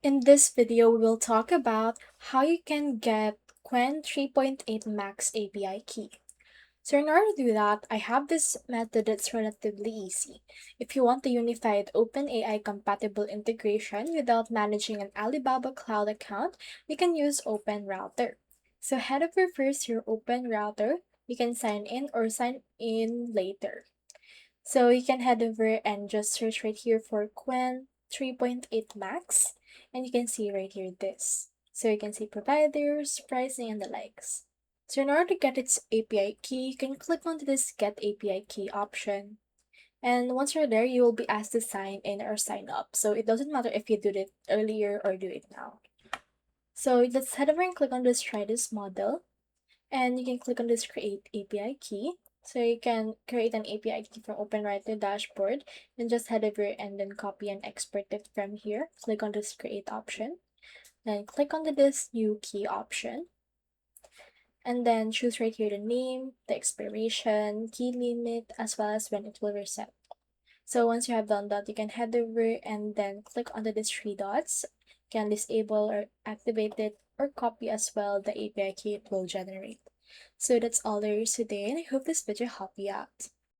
In this video, we will talk about how you can get Qwen 3.8 Max API key. So in order to do that, I have this method that's relatively easy. If you want the unified OpenAI compatible integration without managing an Alibaba Cloud account, you can use OpenRouter. So head over first your OpenRouter. You can sign in or sign in later. So you can head over and just search right here for Qwen 3.8 Max, and you can see right here this. So you can see providers, pricing, and the likes. So in order to get its API key, you can click onto this Get API Key option. And once you're there, you will be asked to sign in or sign up. So it doesn't matter if you did it earlier or do it now. So let's head over and click on this Try This Model. And you can click on this Create API Key. So you can create an API key from OpenWriter dashboard and just head over and then copy and export it from here. Click on this Create option. Then click on this New Key option. And then choose right here the name, the expiration, key limit, as well as when it will reset. So once you have done that, you can head over and then click onto these three dots. You can disable or activate it or copy as well the API key it will generate. So that's all there is today, and I hope this video helped you out.